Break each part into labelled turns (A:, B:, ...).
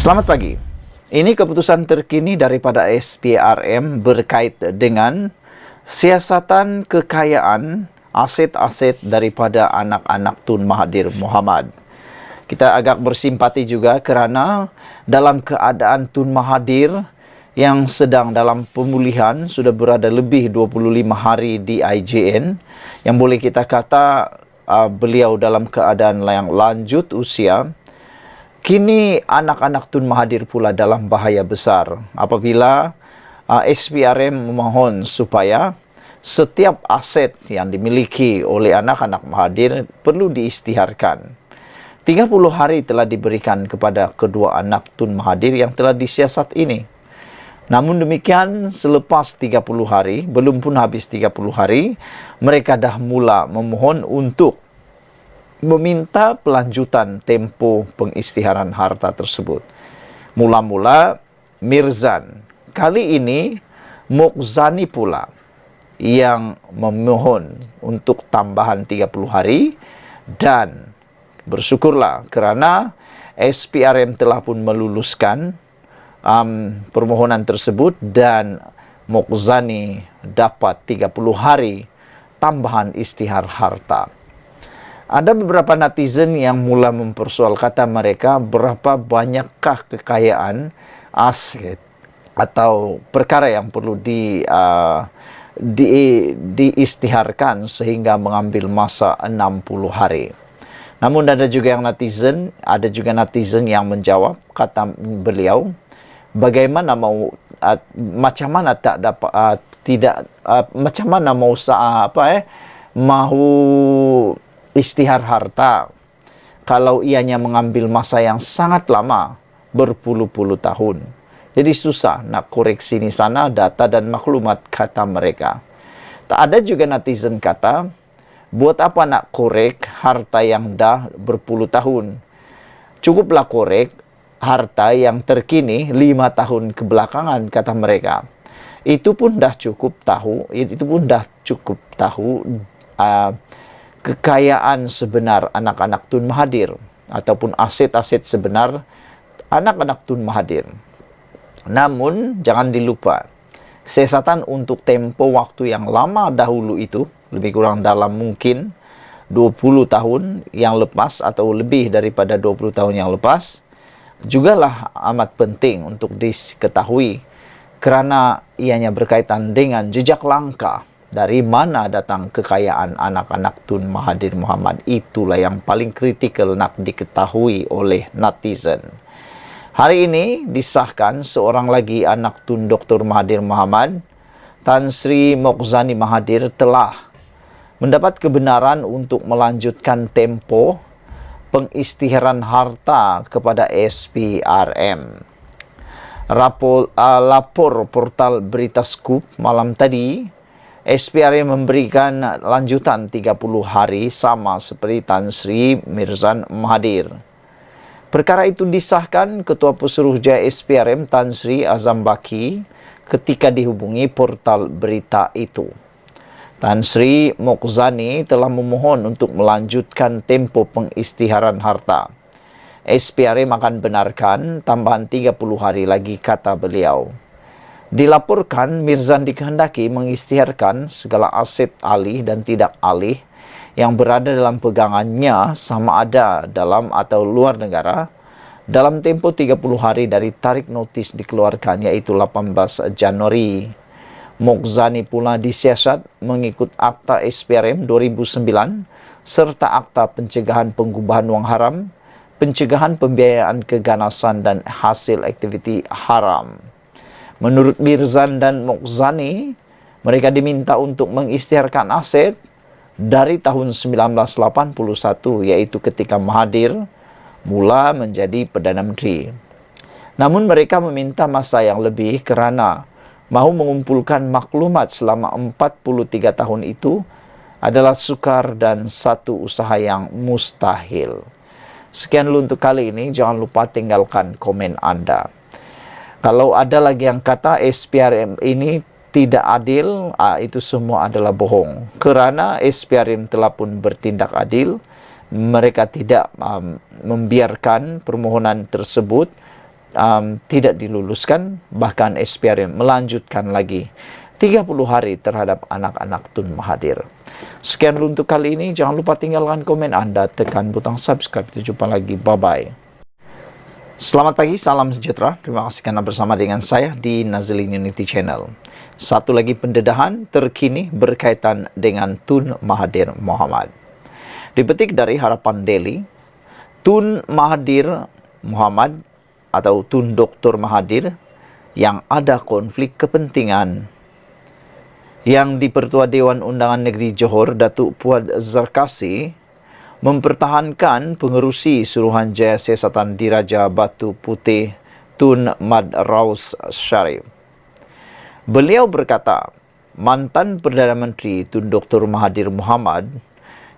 A: Selamat pagi. Ini keputusan terkini daripada SPRM berkait dengan siasatan kekayaan aset-aset daripada anak-anak Tun Mahathir Mohamad. Kita agak bersimpati juga kerana dalam keadaan Tun Mahathir yang sedang dalam pemulihan, sudah berada lebih 25 hari di IJN, yang boleh kita kata beliau dalam keadaan yang lanjut usia. Kini anak-anak Tun Mahathir pula dalam bahaya besar apabila SPRM memohon supaya setiap aset yang dimiliki oleh anak-anak Mahathir perlu diisytiharkan. 30 hari telah diberikan kepada kedua anak Tun Mahathir yang telah disiasat ini. Namun demikian, selepas 30 hari, belum pun habis 30 hari, mereka dah mula memohon untuk meminta pelanjutan tempoh pengisytiharan harta tersebut. Mula-mula Mirzan, kali ini Mokhzani pula yang memohon untuk tambahan 30 hari, dan bersyukurlah kerana SPRM telah pun meluluskan permohonan tersebut dan Mokhzani dapat 30 hari tambahan isytihar harta. Ada beberapa netizen yang mula mempersoal, kata mereka, berapa banyakkah kekayaan aset atau perkara yang perlu diisytiharkan sehingga mengambil masa 60 hari. Namun ada juga netizen yang menjawab, kata beliau, bagaimana mau macam mana tak dapat macam mana mau mau isytihar harta kalau ianya mengambil masa yang sangat lama, berpuluh-puluh tahun. Jadi susah nak koreksi di sana data dan maklumat, kata mereka. Tak ada juga netizen kata, buat apa nak korek harta yang dah berpuluh tahun? Cukuplah korek harta yang terkini 5 tahun kebelakangan, kata mereka. Itu pun dah cukup tahu kekayaan sebenar anak-anak Tun Mahathir ataupun aset-aset sebenar anak-anak Tun Mahathir. Namun jangan dilupa, siasatan untuk tempoh waktu yang lama dahulu itu, lebih kurang dalam mungkin 20 tahun yang lepas atau lebih daripada 20 tahun yang lepas, jugalah amat penting untuk diketahui kerana ianya berkaitan dengan jejak langkah dari mana datang kekayaan anak-anak Tun Mahathir Mohamad. Itulah yang paling kritikal nak diketahui oleh netizen. Hari ini disahkan seorang lagi anak Tun Dr. Mahathir Mohamad, Tan Sri Mokhzani Mahathir, telah mendapat kebenaran untuk melanjutkan tempoh pengisytiharan harta kepada SPRM. Lapor portal Berita Scoop malam tadi, SPRM memberikan lanjutan 30 hari sama seperti Tan Sri Mirzan Mahathir. Perkara itu disahkan Ketua Pesuruhjaya SPRM Tan Sri Azam Baki ketika dihubungi portal berita itu. Tan Sri Mokhzani telah memohon untuk melanjutkan tempoh pengisytiharan harta. SPRM akan benarkan tambahan 30 hari lagi, kata beliau. Dilaporkan Mirzan dikehendaki mengisytiharkan segala aset alih dan tidak alih yang berada dalam pegangannya sama ada dalam atau luar negara dalam tempoh 30 hari dari tarik notis dikeluarkan, iaitu 18 Januari. Mokhzani pula disiasat mengikut Akta SPRM 2009 serta Akta Pencegahan Pengubahan Wang Haram, Pencegahan Pembiayaan Keganasan dan Hasil Aktiviti Haram. Menurut Mirzan dan Mokhzani, mereka diminta untuk mengisytiharkan aset dari tahun 1981, yaitu ketika Mahathir mula menjadi Perdana Menteri. Namun mereka meminta masa yang lebih kerana mahu mengumpulkan maklumat selama 43 tahun itu adalah sukar dan satu usaha yang mustahil. Sekian dulu untuk kali ini. Jangan lupa tinggalkan komen Anda. Kalau ada lagi yang kata SPRM ini tidak adil, itu semua adalah bohong. Kerana SPRM telah pun bertindak adil, mereka tidak membiarkan permohonan tersebut tidak diluluskan, bahkan SPRM melanjutkan lagi 30 hari terhadap anak-anak Tun Mahathir. Sekian dulu untuk kali ini. Jangan lupa tinggalkan komen Anda, tekan butang subscribe. Kita jumpa lagi. Bye-bye. Selamat pagi, salam sejahtera. Terima kasih karena bersama dengan saya di Nazilin Unity Channel. Satu lagi pendedahan terkini berkaitan dengan Tun Mahathir Mohamad. Dipetik dari Harapan Daily, Tun Mahathir Mohamad atau Tun Dr. Mahathir yang ada konflik kepentingan yang di Pertua Dewan Undangan Negeri Johor, Datuk Puad Zarkasi, mempertahankan pengerusi Suruhanjaya Siasatan Diraja Batu Putih Tun Mad Raus Sharif. Beliau berkata, mantan Perdana Menteri Tun Dr. Mahathir Mohamad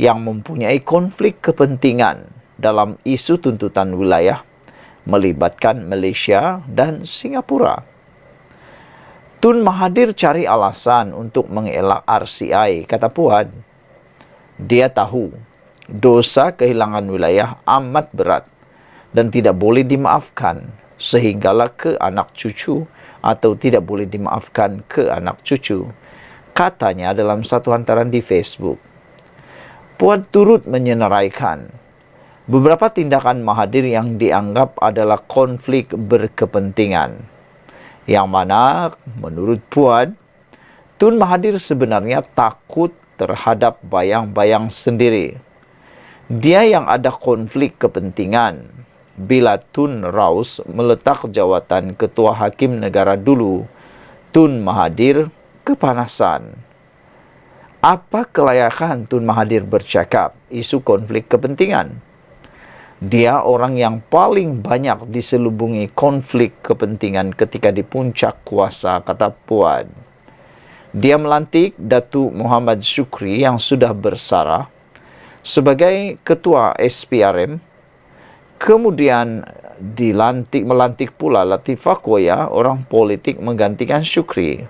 A: yang mempunyai konflik kepentingan dalam isu tuntutan wilayah melibatkan Malaysia dan Singapura. Tun Mahathir cari alasan untuk mengelak RCI, kata Puad. Dia tahu dosa kehilangan wilayah amat berat dan tidak boleh dimaafkan sehinggalah ke anak cucu atau tidak boleh dimaafkan ke anak cucu, katanya dalam satu hantaran di Facebook. Puad turut menyenaraikan beberapa tindakan Mahathir yang dianggap adalah konflik berkepentingan, yang mana menurut Puad, Tun Mahathir sebenarnya takut terhadap bayang-bayang sendiri. Dia yang ada konflik kepentingan bila Tun Raus meletak jawatan Ketua Hakim Negara dulu, Tun Mahathir kepanasan. Apa kelayakan Tun Mahathir bercakap isu konflik kepentingan? Dia orang yang paling banyak diselubungi konflik kepentingan ketika di puncak kuasa, kata Puad. Dia melantik Datuk Muhammad Shukri yang sudah bersarah sebagai Ketua SPRM, kemudian melantik pula Latifah Koya, orang politik menggantikan Shukri.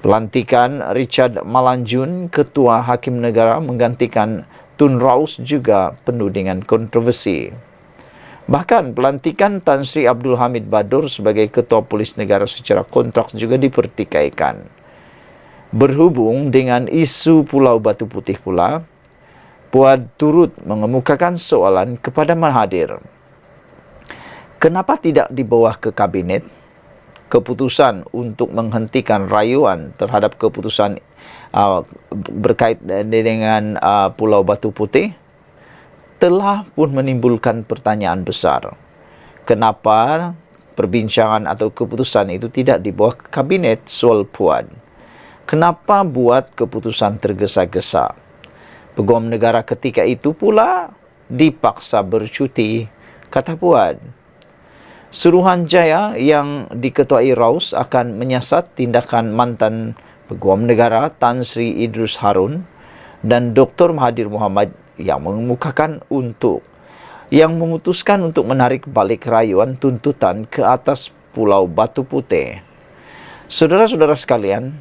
A: Pelantikan Richard Malanjun, Ketua Hakim Negara menggantikan Tun Raus juga penuh dengan kontroversi. Bahkan pelantikan Tan Sri Abdul Hamid Badur sebagai Ketua Polis Negara secara kontrak juga dipertikaikan. Berhubung dengan isu Pulau Batu Putih pula, Puad turut mengemukakan soalan kepada Mahathir. Kenapa tidak dibawa ke kabinet? Keputusan untuk menghentikan rayuan terhadap keputusan berkait dengan Pulau Batu Putih telah pun menimbulkan pertanyaan besar. Kenapa perbincangan atau keputusan itu tidak dibawa ke kabinet? Soal Puad. Kenapa buat keputusan tergesa-gesa? Peguam negara ketika itu pula dipaksa bercuti, kata Puad. Suruhanjaya yang diketuai Raus akan menyiasat tindakan mantan Peguam Negara Tan Sri Idrus Harun dan Dr. Mahathir Mohamad yang memutuskan untuk menarik balik rayuan tuntutan ke atas Pulau Batu Putih. Saudara-saudara sekalian,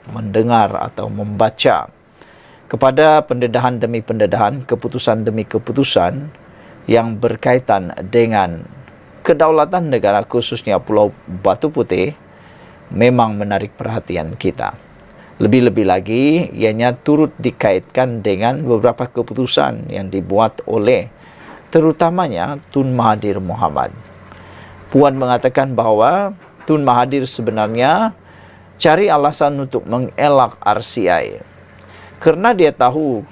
A: mendengar atau membaca kepada pendedahan demi pendedahan, keputusan demi keputusan yang berkaitan dengan kedaulatan negara khususnya Pulau Batu Putih memang menarik perhatian kita. Lebih-lebih lagi, ianya turut dikaitkan dengan beberapa keputusan yang dibuat oleh terutamanya Tun Mahathir Mohamad. Puan mengatakan bahawa Tun Mahathir sebenarnya cari alasan untuk mengelak RCI kerana dia tahu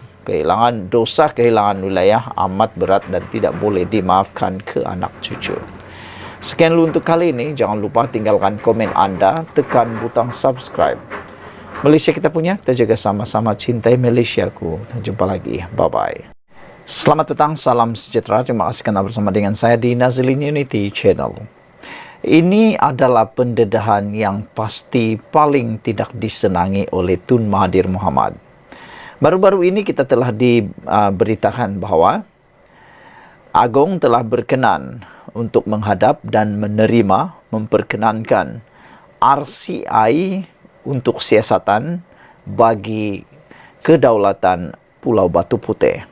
A: dosa kehilangan wilayah amat berat dan tidak boleh dimaafkan ke anak cucu. Sekian dulu untuk kali ini. Jangan lupa tinggalkan komen Anda, tekan butang subscribe. Malaysia kita punya, kita jaga sama-sama, cintai Malaysiaku. Jumpa lagi. Bye-bye. Selamat petang, salam sejahtera. Terima kasih kerana bersama dengan saya di Nazilin Unity Channel. Ini adalah pendedahan yang pasti paling tidak disenangi oleh Tun Mahathir Mohamad. Baru-baru ini kita telah diberitakan bahawa Agong telah berkenan untuk menghadap dan memperkenankan RCI untuk siasatan bagi kedaulatan Pulau Batu Putih.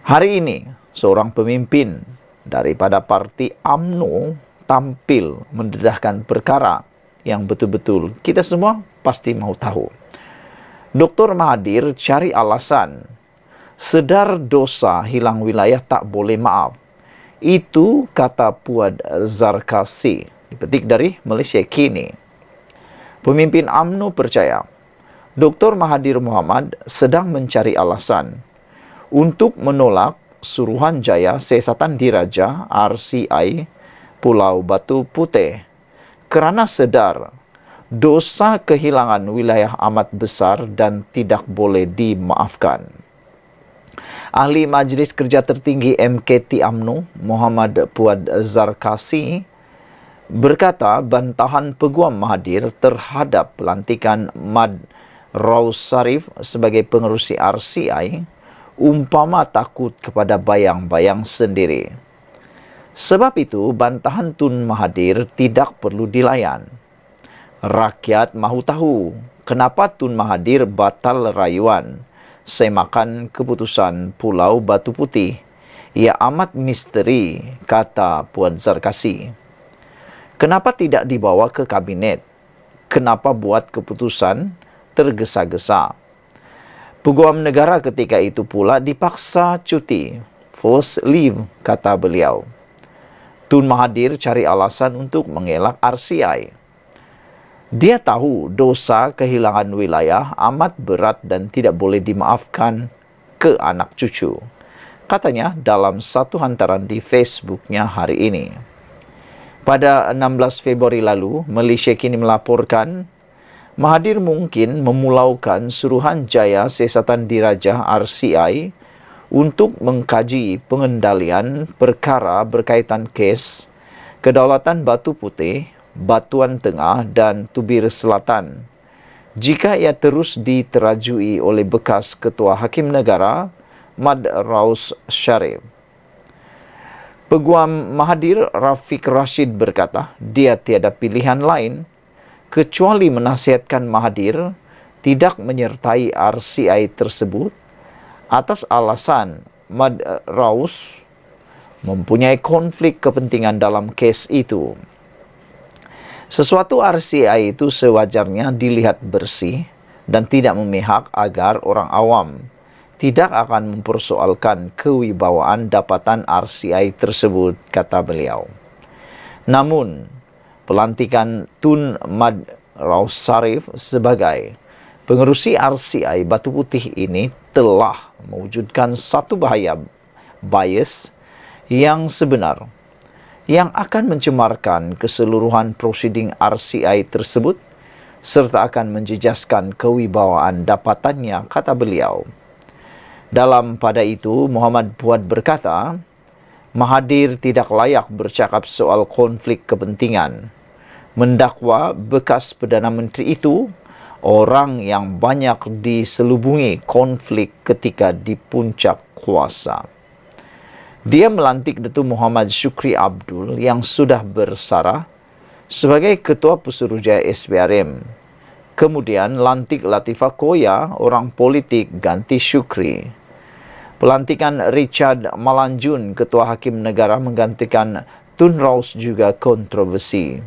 A: Hari ini, seorang pemimpin daripada parti UMNO tampil mendedahkan perkara yang betul-betul kita semua pasti mau tahu. Dr. Mahathir cari alasan, sedar dosa hilang wilayah tak boleh maaf. Itu kata Puad Zarkasi, dipetik dari Malaysia Kini. Pemimpin UMNO percaya Dr. Mahathir Mohamad sedang mencari alasan untuk menolak Suruhanjaya Siasatan Diraja RCI Pulau Batu Putih kerana sedar dosa kehilangan wilayah amat besar dan tidak boleh dimaafkan. Ahli Majlis Kerja Tertinggi MKT UMNO Muhammad Puad Zarkasi berkata bantahan Peguam Mahathir terhadap pelantikan Mad Raus Sarif sebagai pengerusi RCI umpama takut kepada bayang-bayang sendiri. Sebab itu, bantahan Tun Mahathir tidak perlu dilayan. Rakyat mahu tahu kenapa Tun Mahathir batal rayuan semakan keputusan Pulau Batu Putih. Ia amat misteri, kata Puan Zarkasi. Kenapa tidak dibawa ke kabinet? Kenapa buat keputusan tergesa-gesa? Peguam negara ketika itu pula dipaksa cuti, forced leave, kata beliau. Tun Mahathir cari alasan untuk mengelak RCI. Dia tahu dosa kehilangan wilayah amat berat dan tidak boleh dimaafkan ke anak cucu, katanya dalam satu hantaran di Facebooknya hari ini. Pada 16 Februari lalu, Malaysia Kini melaporkan Mahathir mungkin memulaukan Suruhanjaya Siasatan Diraja RCI untuk mengkaji pengendalian perkara berkaitan kes Kedaulatan Batu Putih, Batuan Tengah dan Tubir Selatan jika ia terus diterajui oleh bekas Ketua Hakim Negara Mad Raus Sarif. Peguam Mahathir Rafiq Rashid berkata dia tiada pilihan lain kecuali menasihatkan Mahathir tidak menyertai RCI tersebut atas alasan Mad Raus mempunyai konflik kepentingan dalam kes itu. Sesuatu RCI itu sewajarnya dilihat bersih dan tidak memihak agar orang awam tidak akan mempersoalkan kewibawaan dapatan RCI tersebut, kata beliau. Namun, pelantikan Tun Mad Raus Sarif sebagai pengerusi RCI Batu Putih ini telah mewujudkan satu bahaya bias yang sebenar yang akan mencemarkan keseluruhan prosiding RCI tersebut serta akan menjejaskan kewibawaan dapatannya, kata beliau. Dalam pada itu, Muhammad Puad berkata, Mahathir tidak layak bercakap soal konflik kepentingan. Mendakwa bekas Perdana Menteri itu orang yang banyak diselubungi konflik ketika di puncak kuasa. Dia melantik Datuk Muhammad Syukri Abdul yang sudah bersarah sebagai Ketua Pesuruhjaya SPRM. Kemudian lantik Latifah Koya, orang politik, ganti Syukri. Pelantikan Richard Malanjun, Ketua Hakim Negara, menggantikan Tun Raus juga kontroversi.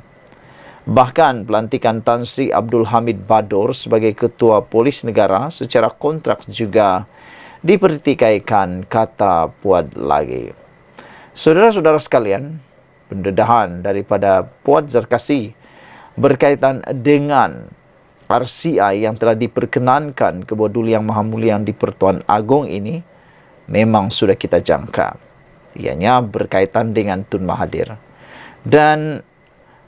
A: Bahkan pelantikan Tan Sri Abdul Hamid Bador sebagai Ketua Polis Negara secara kontrak juga dipertikaikan, kata Puad lagi. Saudara-saudara sekalian, pendedahan daripada Puad Zarkasi berkaitan dengan RCI yang telah diperkenankan ke bawah Duli Yang Maha Mulia di Pertuan Agong ini memang sudah kita jangka. Ianya berkaitan dengan Tun Mahathir. Dan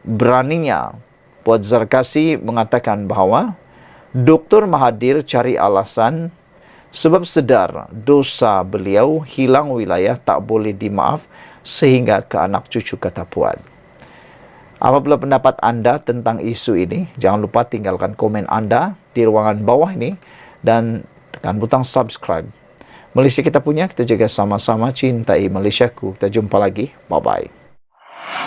A: beraninya Puad Zarkasi mengatakan bahawa Dr. Mahathir cari alasan sebab sedar dosa beliau hilang wilayah tak boleh dimaaf sehingga ke anak cucu, kata Puad. Apabila pendapat anda tentang isu ini, jangan lupa tinggalkan komen anda di ruangan bawah ini dan tekan butang subscribe. Malaysia kita punya, kita jaga sama-sama, cintai Malaysiaku. Kita jumpa lagi. Bye-bye.